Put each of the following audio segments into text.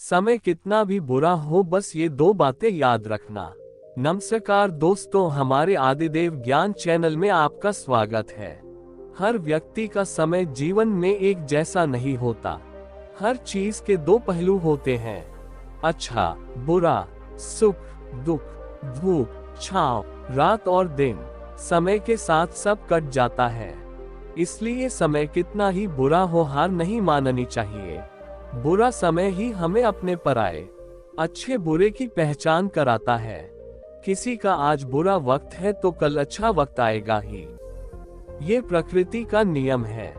समय कितना भी बुरा हो, बस ये दो बातें याद रखना। नमस्कार दोस्तों, हमारे आदिदेव ज्ञान चैनल में आपका स्वागत है। हर व्यक्ति का समय जीवन में एक जैसा नहीं होता। हर चीज के दो पहलू होते हैं, अच्छा बुरा, सुख दुख, धूप छांव, रात और दिन। समय के साथ सब कट जाता है, इसलिए समय कितना ही बुरा हो हार नहीं माननी चाहिए। बुरा समय ही हमें अपने पर आए अच्छे बुरे की पहचान कराता है। किसी का आज बुरा वक्त है तो कल अच्छा वक्त आएगा ही, ये प्रकृति का नियम है।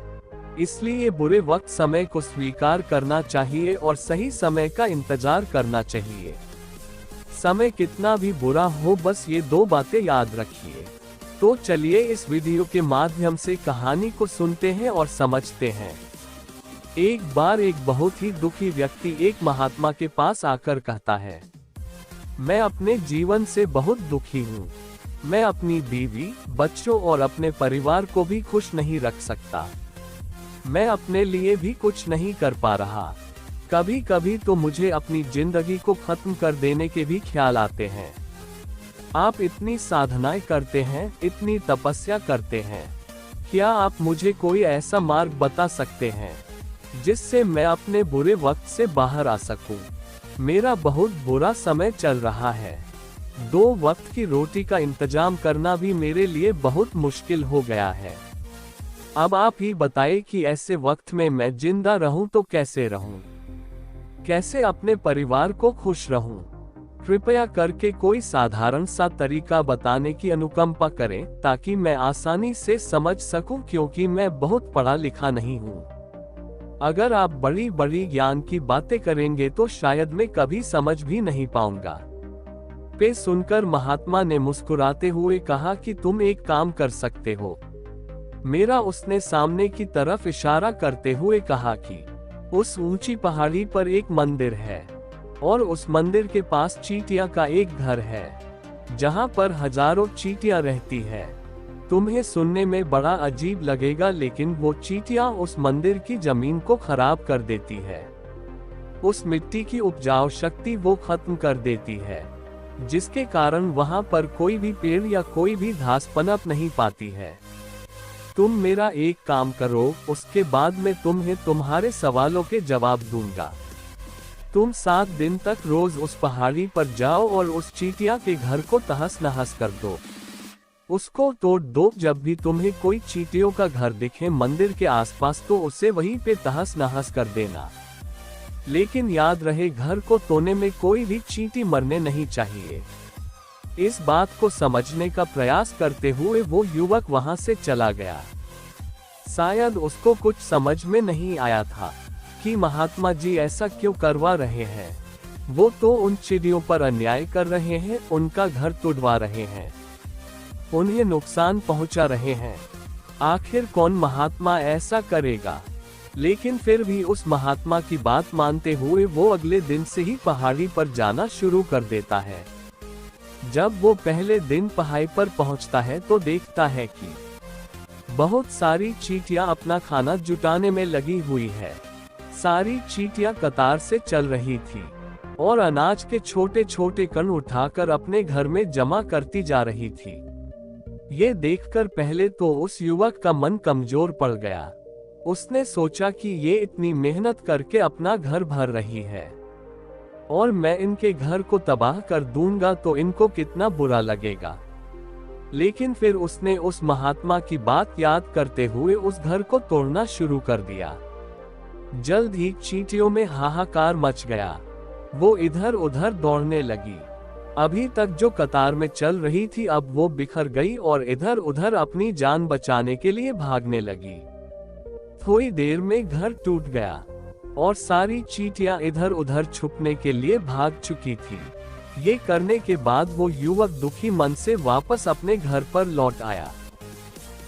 इसलिए बुरे वक्त समय को स्वीकार करना चाहिए और सही समय का इंतजार करना चाहिए। समय कितना भी बुरा हो, बस ये दो बातें याद रखिए। तो चलिए इस वीडियो के माध्यम से कहानी को सुनते हैं और समझते हैं। एक बार एक बहुत ही दुखी व्यक्ति एक महात्मा के पास आकर कहता है, मैं अपने जीवन से बहुत दुखी हूँ। मैं अपनी बीवी, बच्चों और अपने परिवार को भी खुश नहीं रख सकता। मैं अपने लिए भी कुछ नहीं कर पा रहा। कभी कभी तो मुझे अपनी जिंदगी को खत्म कर देने के भी ख्याल आते हैं। आप इतनी साधनाएं करते हैं, इतनी तपस्या करते हैं, क्या आप मुझे कोई ऐसा मार्ग बता सकते हैं जिससे मैं अपने बुरे वक्त से बाहर आ सकूं? मेरा बहुत बुरा समय चल रहा है। 2 वक्त की रोटी का इंतजाम करना भी मेरे लिए बहुत मुश्किल हो गया है। अब आप ही बताइए कि ऐसे वक्त में मैं जिंदा रहूं तो कैसे रहूं? कैसे अपने परिवार को खुश रहूं? कृपया करके कोई साधारण सा तरीका बताने की अनुकंपा करें ताकि मैं आसानी से समझ सकूं, क्योंकि मैं बहुत पढ़ा लिखा नहीं हूं। अगर आप बड़ी बड़ी ज्ञान की बातें करेंगे तो शायद मैं कभी समझ भी नहीं पाऊंगा। पे सुनकर महात्मा ने मुस्कुराते हुए कहा कि तुम एक काम कर सकते हो। मेरा उसने सामने की तरफ इशारा करते हुए कहा कि उस ऊंची पहाड़ी पर एक मंदिर है और उस मंदिर के पास चींटियां का एक घर है जहां पर हजारों चींटियां रहती है। तुम्हें सुनने में बड़ा अजीब लगेगा, लेकिन वो चींटियां उस मंदिर की जमीन को खराब कर देती है। उस मिट्टी की उपजाऊ शक्ति वो खत्म कर देती है, जिसके कारण वहां पर कोई भी पेड़ या कोई भी घास पनप नहीं पाती है। तुम मेरा एक काम करो, उसके बाद मैं तुम्हें तुम्हारे सवालों के जवाब दूंगा। तुम 7 दिन तक रोज उस पहाड़ी पर जाओ और उस चींटियां के घर को तहस नहस कर दो, उसको तोड़ दो। जब भी तुम्हें कोई चींटियों का घर दिखे मंदिर के आसपास तो उसे वहीं पे तहस नहस कर देना। लेकिन याद रहे, घर को तोड़ने में कोई भी चींटी मरने नहीं चाहिए। इस बात को समझने का प्रयास करते हुए वो युवक वहां से चला गया। शायद उसको कुछ समझ में नहीं आया था कि महात्मा जी ऐसा क्यों करवा रहे हैं। वो तो उन चिड़ियों पर अन्याय कर रहे हैं, उनका घर तोड़वा रहे हैं, उन्हें नुकसान पहुंचा रहे हैं। आखिर कौन महात्मा ऐसा करेगा? लेकिन फिर भी उस महात्मा की बात मानते हुए वो अगले दिन से ही पहाड़ी पर जाना शुरू कर देता है। जब वो पहले दिन पहाड़ी पर पहुंचता है तो देखता है कि बहुत सारी चींटियां अपना खाना जुटाने में लगी हुई है। सारी चींटियां कतार से चल रही थी और अनाज के छोटे छोटे कण उठाकर अपने घर में जमा करती जा रही थी। ये देखकर पहले तो उस युवक का मन कमजोर पड़ गया। उसने सोचा कि ये इतनी मेहनत करके अपना घर भर रही है और मैं इनके घर को तबाह कर दूंगा तो इनको कितना बुरा लगेगा। लेकिन फिर उसने उस महात्मा की बात याद करते हुए उस घर को तोड़ना शुरू कर दिया। जल्द ही चींटियों में हाहाकार मच गया। वो इधर उधर दौड़ने लगी। अभी तक जो कतार में चल रही थी अब वो बिखर गई और इधर उधर अपनी जान बचाने के लिए भागने लगी। थोड़ी देर में घर टूट गया और सारी चींटियां इधर उधर छुपने के लिए भाग चुकी थी। ये करने के बाद वो युवक दुखी मन से वापस अपने घर पर लौट आया।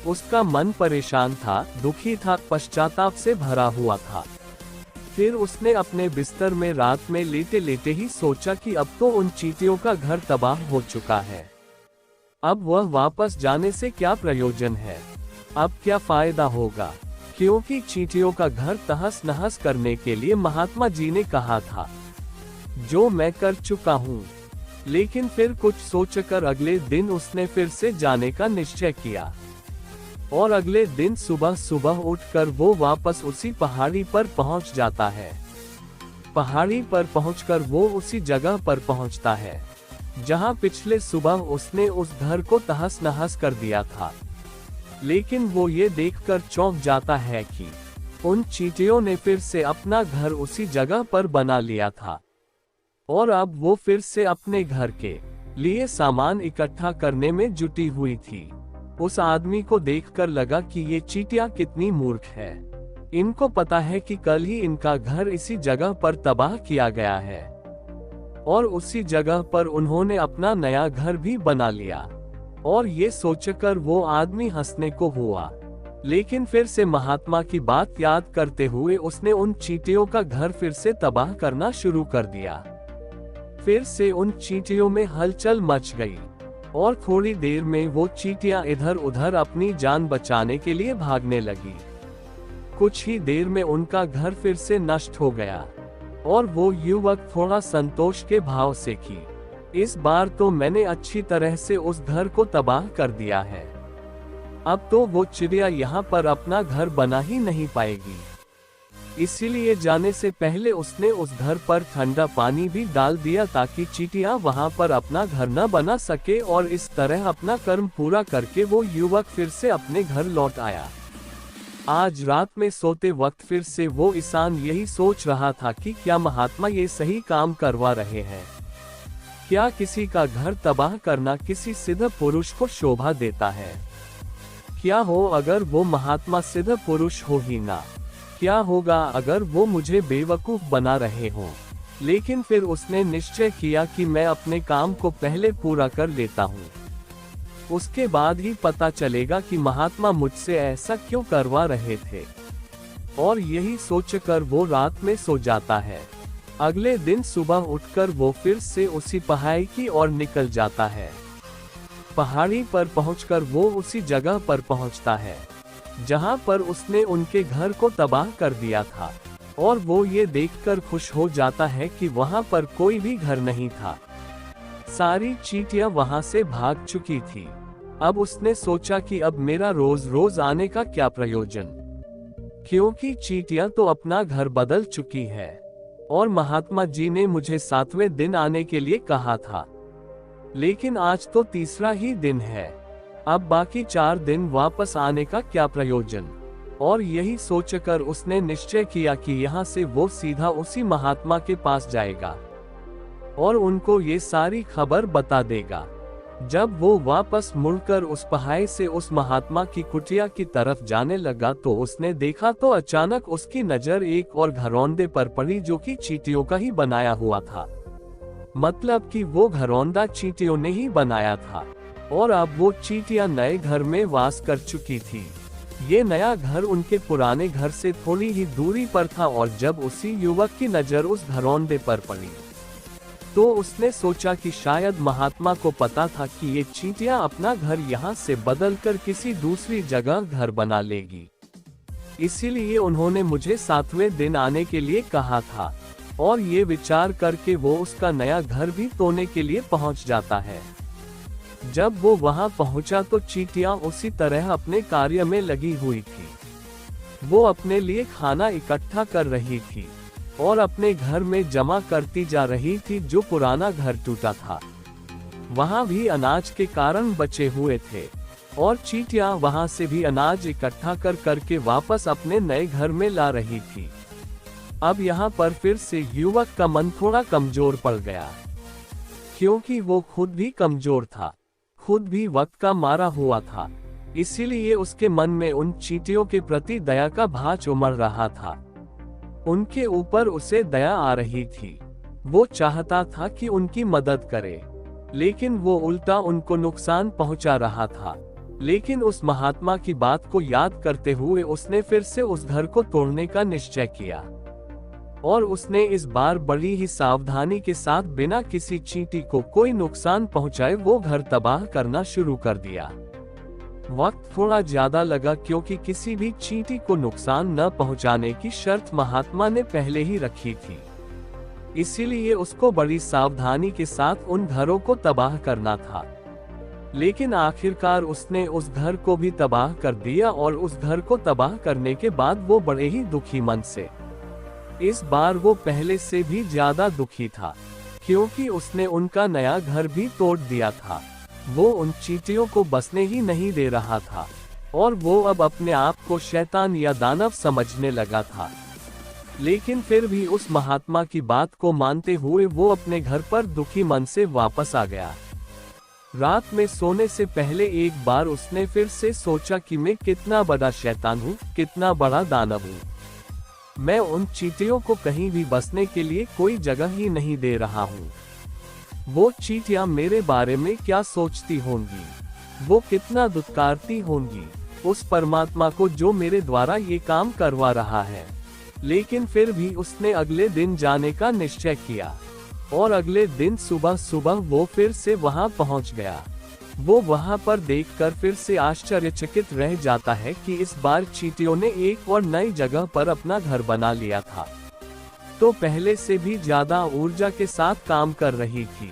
उसका मन परेशान था, दुखी था, पश्चाताप से भरा हुआ था। फिर उसने अपने बिस्तर में रात में लेटे लेटे ही सोचा कि अब तो उन चींटियों का घर तबाह हो चुका है। अब वह वापस जाने से क्या प्रयोजन है? अब क्या फायदा होगा? क्योंकि चींटियों का घर तहस नहस करने के लिए महात्मा जी ने कहा था। जो मैं कर चुका हूँ। लेकिन फिर कुछ सोचकर अगले दिन उसने फिर से जाने का निश्चय किया। और अगले दिन सुबह सुबह उठकर वो वापस उसी पहाड़ी पर पहुंच जाता है। पहाड़ी पर पहुंचकर वो उसी जगह पर पहुंचता है जहां पिछले सुबह उसने उस घर को तहस नहस कर दिया था। लेकिन वो ये देखकर चौंक जाता है कि उन चींटियों ने फिर से अपना घर उसी जगह पर बना लिया था। और अब वो फिर से अपने घर के लिए सामान इकट्ठा करने में जुटी हुई थी। उस आदमी को देखकर लगा कि ये चींटियां कितनी मूर्ख है। इनको पता है कि कल ही इनका घर इसी जगह पर तबाह किया गया है और उसी जगह पर उन्होंने अपना नया घर भी बना लिया। और ये सोचकर वो आदमी हंसने को हुआ। लेकिन फिर से महात्मा की बात याद करते हुए उसने उन चींटियों का घर फिर से तबाह करना शुरू कर दिया। फिर से उन चींटियों में हलचल मच गई और थोड़ी देर में वो चींटियां इधर उधर अपनी जान बचाने के लिए भागने लगी। कुछ ही देर में उनका घर फिर से नष्ट हो गया और वो युवक थोड़ा संतोष के भाव से कि इस बार तो मैंने अच्छी तरह से उस घर को तबाह कर दिया है। अब तो वो चिड़िया यहाँ पर अपना घर बना ही नहीं पाएगी। इसीलिए जाने से पहले उसने उस घर पर ठंडा पानी भी डाल दिया ताकि चींटियां वहां पर अपना घर न बना सके। और इस तरह अपना कर्म पूरा करके वो युवक फिर से अपने घर लौट आया। आज रात में सोते वक्त फिर से वो इंसान यही सोच रहा था कि क्या महात्मा ये सही काम करवा रहे हैं। क्या किसी का घर तबाह करना किसी सिद्ध पुरुष को शोभा देता है? क्या हो अगर वो महात्मा सिद्ध पुरुष हो ही ना? क्या होगा अगर वो मुझे बेवकूफ बना रहे हों? लेकिन फिर उसने निश्चय किया कि मैं अपने काम को पहले पूरा कर लेता हूँ, उसके बाद ही पता चलेगा कि महात्मा मुझसे ऐसा क्यों करवा रहे थे। और यही सोचकर वो रात में सो जाता है। अगले दिन सुबह उठकर वो फिर से उसी पहाड़ी की ओर निकल जाता है। पहाड़ी पर पहुंचकर वो उसी जगह पर पहुंचता है जहां पर उसने उनके घर को तबाह कर दिया था। और वो ये देखकर खुश हो जाता है कि वहां पर कोई भी घर नहीं था। सारी चींटियां वहां से भाग चुकी थी। अब उसने सोचा कि अब मेरा रोज रोज आने का क्या प्रयोजन, क्योंकि चींटियां तो अपना घर बदल चुकी है और महात्मा जी ने मुझे 7वें दिन आने के लिए कहा था। लेकिन आज तो तीसरा ही दिन है, अब बाकी 4 दिन वापस आने का क्या प्रयोजन। और यही सोचकर उसने निश्चय किया कि यहाँ से वो सीधा उसी महात्मा के पास जाएगा और उनको ये सारी खबर बता देगा। जब वो वापस मुड़कर उस पहाड़ी से उस महात्मा की कुटिया की तरफ जाने लगा तो उसने देखा तो अचानक उसकी नजर एक और घरौंदे पर पड़ी जो कि चींटियों का ही बनाया हुआ था। मतलब कि वो घरौंदा चींटियों ने ही बनाया था और अब वो चींटियां नए घर में वास कर चुकी थी। ये नया घर उनके पुराने घर से थोड़ी ही दूरी पर था और जब उसी युवक की नजर उस घरौंदे पर पड़ी तो उसने सोचा कि शायद महात्मा को पता था कि ये चींटियां अपना घर यहाँ से बदलकर किसी दूसरी जगह घर बना लेगी। इसीलिए उन्होंने मुझे 7वें दिन आने के लिए कहा था। और ये विचार करके वो उसका नया घर भी तोड़ने के लिए पहुंच जाता है। जब वो वहां पहुंचा तो चींटियां उसी तरह अपने कार्य में लगी हुई थी। वो अपने लिए खाना इकट्ठा कर रही थी और अपने घर में जमा करती जा रही थी जो पुराना घर टूटा था। वहां भी अनाज के कारण बचे हुए थे और चींटियां वहां से भी अनाज इकट्ठा कर करके वापस अपने नए घर में ला रही थी। अब यहाँ पर फिर से युवक का मन थोड़ा कमजोर पड़ गया, क्योंकि वो खुद भी कमजोर था, खुद भी वक्त का मारा हुआ था। इसीलिए उसके मन में उन चींटियों के प्रति दया का भाव उमड़ रहा था। उनके ऊपर उसे दया आ रही थी। वो चाहता था कि उनकी मदद करे, लेकिन वो उल्टा उनको नुकसान पहुंचा रहा था। लेकिन उस महात्मा की बात को याद करते हुए उसने फिर से उस घर को तोड़ने का निश्चय किया और उसने इस बार बड़ी ही सावधानी के साथ बिना किसी चींटी को कोई नुकसान पहुंचाए वो घर तबाह करना शुरू कर दिया। वक्त थोड़ा ज्यादा लगा क्योंकि किसी भी चींटी को नुकसान न पहुंचाने की शर्त महात्मा ने पहले ही रखी थी। इसीलिए उसको बड़ी सावधानी के साथ उन घरों को तबाह करना था। लेकिन आखिरकार उसने उस घर को भी तबाह कर दिया, और उस घर को तबाह करने के बाद वो बड़े ही दुखी मन से, इस बार वो पहले से भी ज्यादा दुखी था, क्योंकि उसने उनका नया घर भी तोड़ दिया था। वो उन चींटियों को बसने ही नहीं दे रहा था, और वो अब अपने आप को शैतान या दानव समझने लगा था। लेकिन फिर भी उस महात्मा की बात को मानते हुए वो अपने घर पर दुखी मन से वापस आ गया। रात में सोने से पहले एक बार उसने फिर से सोचा कि मैं कितना बड़ा शैतान हूँ, कितना बड़ा दानव हूँ। मैं उन चींटियों को कहीं भी बसने के लिए कोई जगह ही नहीं दे रहा हूँ। वो चींटियां मेरे बारे में क्या सोचती होंगी, वो कितना दुत्कारती होंगी उस परमात्मा को जो मेरे द्वारा ये काम करवा रहा है। लेकिन फिर भी उसने अगले दिन जाने का निश्चय किया, और अगले दिन सुबह सुबह वो फिर से वहां पहुंच गया। वो वहां पर देखकर फिर से आश्चर्यचकित रह जाता है कि इस बार चींटियों ने एक और नई जगह पर अपना घर बना लिया था, तो पहले से भी ज्यादा ऊर्जा के साथ काम कर रही थी,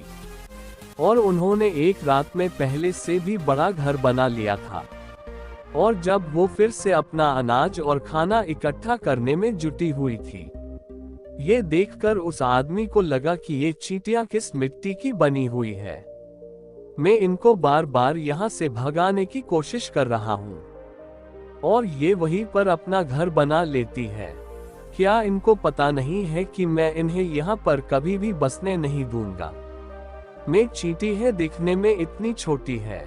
और उन्होंने एक रात में पहले से भी बड़ा घर बना लिया था। और जब वो फिर से अपना अनाज और खाना इकट्ठा करने में जुटी हुई थी, ये देखकर उस आदमी को लगा कि ये चींटियां किस मिट्टी की बनी हुई है। मैं इनको बार बार यहाँ से भगाने की कोशिश कर रहा हूँ, और ये वहीं पर अपना घर बना लेती है। क्या इनको पता नहीं है कि मैं इन्हें यहाँ पर कभी भी बसने नहीं दूंगा। मैं चींटी है, दिखने में इतनी छोटी है,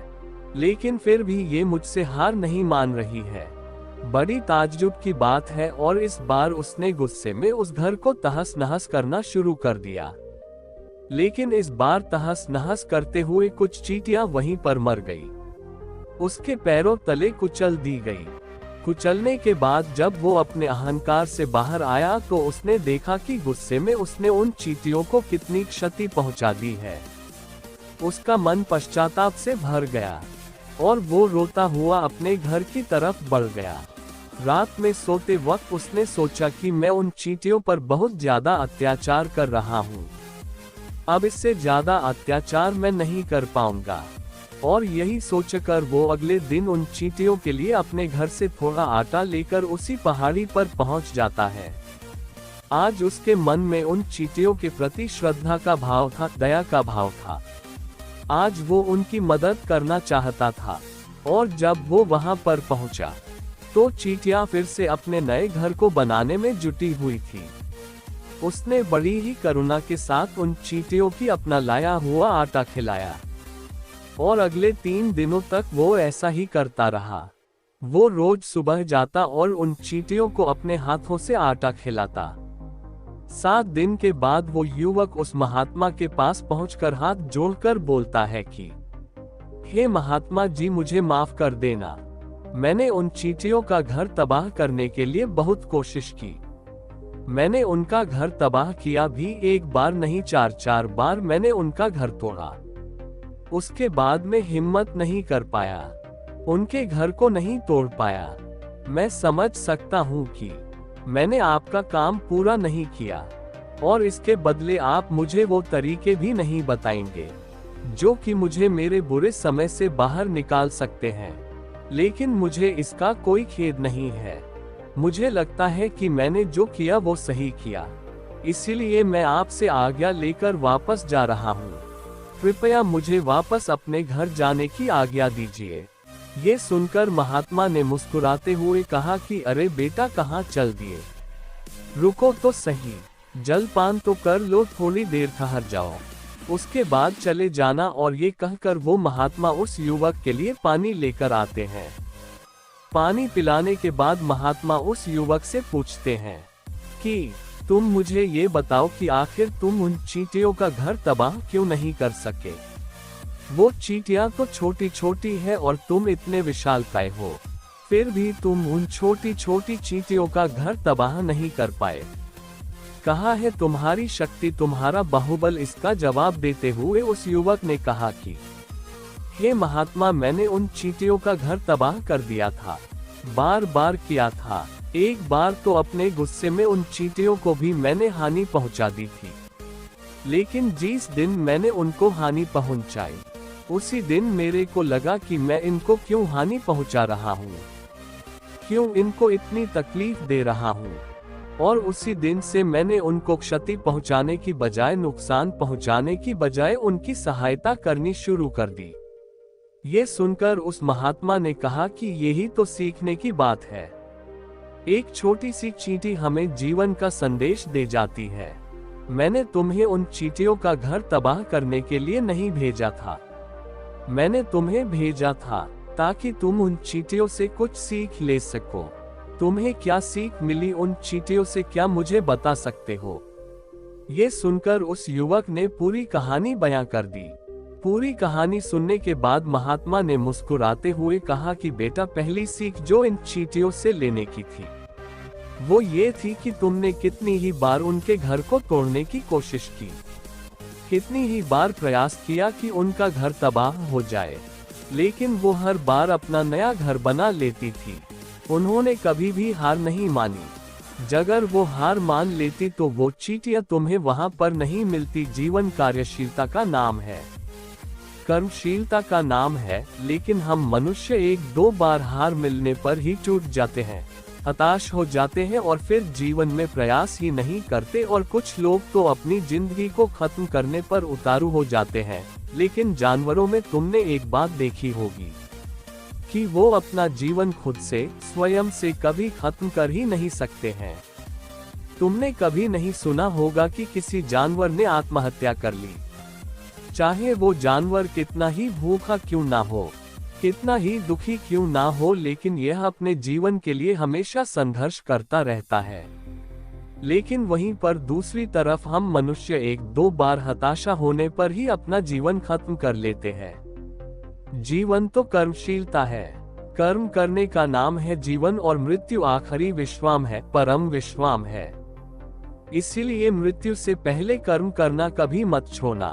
लेकिन फिर भी ये मुझसे हार नहीं मान रही है। बड़ी ताज्जुब की बात है, और इस बार उसने गुस्से में उस घर को तहस नहस करना शुरू कर दिया। लेकिन इस बार तहस नहस करते हुए कुछ चींटियां वहीं पर मर गई, उसके पैरों तले कुचल दी गई। कुचलने के बाद जब वो अपने अहंकार से बाहर आया तो उसने देखा कि गुस्से में उसने उन चींटियों को कितनी क्षति पहुंचा दी है। उसका मन पश्चाताप से भर गया, और वो रोता हुआ अपने घर की तरफ बढ़ गया। रात में सोते वक्त उसने सोचा कि मैं उन चींटियों पर बहुत ज्यादा अत्याचार कर रहा हूँ, अब इससे ज्यादा अत्याचार मैं नहीं कर पाऊंगा। और यही सोचकर वो अगले दिन उन चींटियों के लिए अपने घर से थोड़ा आटा लेकर उसी पहाड़ी पर पहुंच जाता है। आज उसके मन में उन चींटियों के प्रति श्रद्धा का भाव था, दया का भाव था। आज वो उनकी मदद करना चाहता था, और जब वो वहां पर पहुंचा तो चींटियां फिर से अपने नए घर को बनाने में जुटी हुई थी। उसने बड़ी ही करुणा के साथ उन चींटियों की अपना लाया हुआ आटा खिलाया, और अगले 3 दिनों तक वो ऐसा ही करता रहा। वो रोज सुबह जाता और उन चींटियों को अपने हाथों से आटा खिलाता। 7 दिन के बाद वो युवक उस महात्मा के पास पहुंचकर हाथ जोड़कर बोलता है कि हे महात्मा जी, मुझे माफ कर देना। मैंने उन चींटियों का घर तबाह करने के लिए बहुत कोशिश की। मैंने उनका घर तबाह किया भी, एक बार नहीं 4 बार मैंने उनका घर तोड़ा। उसके बाद मैं हिम्मत नहीं कर पाया, उनके घर को नहीं तोड़ पाया। मैं समझ सकता हूँ कि मैंने आपका काम पूरा नहीं किया, और इसके बदले आप मुझे वो तरीके भी नहीं बताएंगे जो कि मुझे मेरे बुरे समय से बाहर निकाल सकते हैं। लेकिन मुझे इसका कोई खेद नहीं है। मुझे लगता है कि मैंने जो किया वो सही किया, इसीलिए मैं आपसे आज्ञा लेकर वापस जा रहा हूँ। कृपया मुझे वापस अपने घर जाने की आज्ञा दीजिए। ये सुनकर महात्मा ने मुस्कुराते हुए कहा कि अरे बेटा, कहाँ चल दिए? रुको तो सही, जलपान तो कर लो, थोड़ी देर ठहर जाओ, उसके बाद चले जाना। और ये कहकर वो महात्मा उस युवक के लिए पानी लेकर आते हैं। पानी पिलाने के बाद महात्मा उस युवक से पूछते हैं कि तुम मुझे ये बताओ कि आखिर तुम उन चींटियों का घर तबाह क्यों नहीं कर सके? वो चींटियां तो छोटी छोटी है और तुम इतने विशालकाय हो, फिर भी तुम उन छोटी छोटी चींटियों का घर तबाह नहीं कर पाए। कहाँ है तुम्हारी शक्ति, तुम्हारा बाहुबल? इसका जवाब देते हुए उस युवक ने कहा कि हे महात्मा, मैंने उन चींटियों का घर तबाह कर दिया था, बार बार किया था। एक बार तो अपने गुस्से में उन चींटियों को भी मैंने हानि पहुंचा दी थी। लेकिन जिस दिन मैंने उनको हानि पहुंचाई, उसी दिन मेरे को लगा कि मैं इनको क्यों हानि पहुंचा रहा हूँ, क्यों इनको इतनी तकलीफ दे रहा हूँ। और उसी दिन से मैंने उनको क्षति पहुंचाने की बजाय, नुकसान पहुंचाने की बजाय उनकी सहायता करनी शुरू कर दी। ये सुनकर उस महात्मा ने कहा कि यही तो सीखने की बात है। एक छोटी सी चींटी हमें जीवन का संदेश दे जाती है। मैंने तुम्हें उन चींटियों का घर तबाह करने के लिए नहीं भेजा था, मैंने तुम्हें भेजा था ताकि तुम उन चींटियों से कुछ सीख ले सको। तुम्हें क्या सीख मिली उन चींटियों से, क्या मुझे बता सकते हो? ये सुनकर उस युवक ने पूरी कहानी बयां कर दी। पूरी कहानी सुनने के बाद महात्मा ने मुस्कुराते हुए कहा कि बेटा, पहली सीख जो इन चींटियों से लेने की थी वो ये थी कि तुमने कितनी ही बार उनके घर को तोड़ने की कोशिश की, कितनी ही बार प्रयास किया कि उनका घर तबाह हो जाए, लेकिन वो हर बार अपना नया घर बना लेती थी। उन्होंने कभी भी हार नहीं मानी। अगर वो हार मान लेती तो वो चींटियां तुम्हें वहां पर नहीं मिलती। जीवन कार्यशीलता का नाम है, कर्मशीलता का नाम है, लेकिन हम मनुष्य एक दो बार हार मिलने पर ही टूट जाते हैं, हताश हो जाते हैं और फिर जीवन में प्रयास ही नहीं करते। और कुछ लोग तो अपनी जिंदगी को खत्म करने पर उतारू हो जाते हैं। लेकिन जानवरों में तुमने एक बात देखी होगी कि वो अपना जीवन खुद से, स्वयं से कभी खत्म कर ही नहीं सकते हैं। तुमने कभी नहीं सुना होगा कि किसी जानवर ने आत्महत्या कर ली, चाहे वो जानवर कितना ही भूखा क्यों ना हो, कितना ही दुखी क्यों ना हो, लेकिन यह अपने जीवन के लिए हमेशा संघर्ष करता रहता है। लेकिन वहीं पर दूसरी तरफ हम मनुष्य एक दो बार हताशा होने पर ही अपना जीवन खत्म कर लेते हैं। जीवन तो कर्मशीलता है, कर्म करने का नाम है जीवन, और मृत्यु आखिरी विश्राम है, परम विश्राम है। इसीलिए मृत्यु से पहले कर्म करना कभी मत छोड़ना,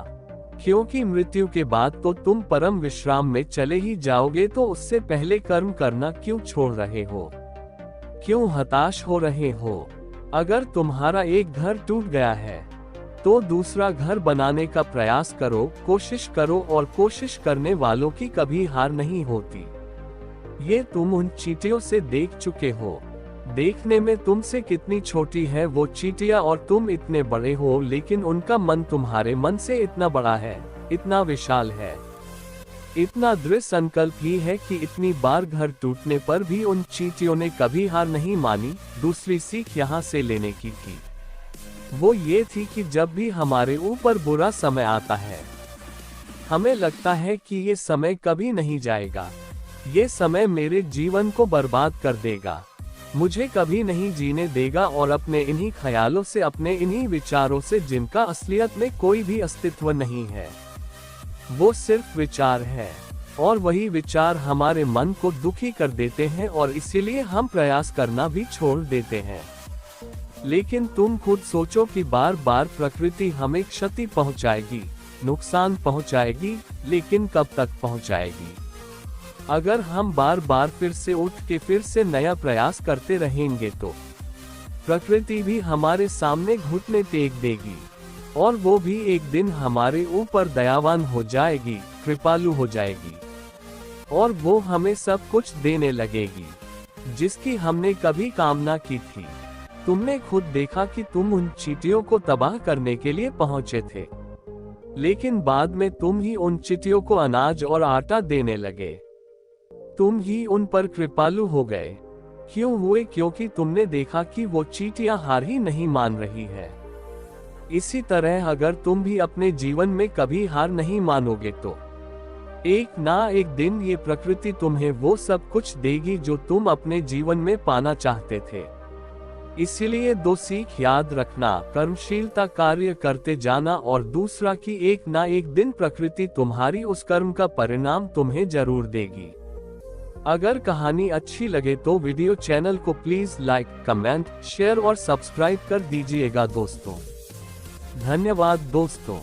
क्योंकि मृत्यु के बाद तो तुम परम विश्राम में चले ही जाओगे। तो उससे पहले कर्म करना क्यों छोड़ रहे हो, क्यों हताश हो रहे हो? अगर तुम्हारा एक घर टूट गया है तो दूसरा घर बनाने का प्रयास करो, कोशिश करो, और कोशिश करने वालों की कभी हार नहीं होती। ये तुम उन चींटियों से देख चुके हो। देखने में तुमसे कितनी छोटी है वो चींटियां और तुम इतने बड़े हो, लेकिन उनका मन तुम्हारे मन से इतना बड़ा है, इतना विशाल है, इतना दृढ़ संकल्प ही है कि इतनी बार घर टूटने पर भी उन चींटियों ने कभी हार नहीं मानी। दूसरी सीख यहाँ से लेने की थी वो ये थी कि जब भी हमारे ऊपर बुरा समय आता है, हमें लगता है कि ये समय कभी नहीं जाएगा, ये समय मेरे जीवन को बर्बाद कर देगा, मुझे कभी नहीं जीने देगा, और अपने इन्हीं ख्यालों से, अपने इन्हीं विचारों से, जिनका असलियत में कोई भी अस्तित्व नहीं है, वो सिर्फ विचार है, और वही विचार हमारे मन को दुखी कर देते हैं, और इसीलिए हम प्रयास करना भी छोड़ देते हैं। लेकिन तुम खुद सोचो कि बार बार प्रकृति हमें क्षति पहुंचाएगी, नुकसान पहुंचाएगी, लेकिन कब तक पहुंचाएगी? अगर हम बार बार फिर से उठ के फिर से नया प्रयास करते रहेंगे तो प्रकृति भी हमारे सामने घुटने टेक देगी, और वो भी एक दिन हमारे ऊपर दयावान हो जाएगी, कृपालु हो जाएगी, और वो हमें सब कुछ देने लगेगी जिसकी हमने कभी कामना की थी। तुमने खुद देखा कि तुम उन चींटियों को तबाह करने के लिए पहुंचे थे, लेकिन बाद में तुम ही उन चींटियों को अनाज और आटा देने लगे, तुम ही उन पर कृपालु हो गए। क्यों हुए? क्योंकि तुमने देखा कि वो चींटियां हार ही नहीं मान रही है। इसी तरह अगर तुम भी अपने जीवन में कभी हार नहीं मानोगे तो एक ना एक दिन ये प्रकृति तुम्हें वो सब कुछ देगी जो तुम अपने जीवन में पाना चाहते थे। इसीलिए दो सीख याद रखना, कर्मशीलता कार्य करते जाना, और दूसरा कि एक ना एक दिन प्रकृति तुम्हारी उस कर्म का परिणाम तुम्हें जरूर देगी। अगर कहानी अच्छी लगे तो वीडियो चैनल को प्लीज लाइक, कमेंट, शेयर और सब्सक्राइब कर दीजिएगा दोस्तों। धन्यवाद दोस्तों।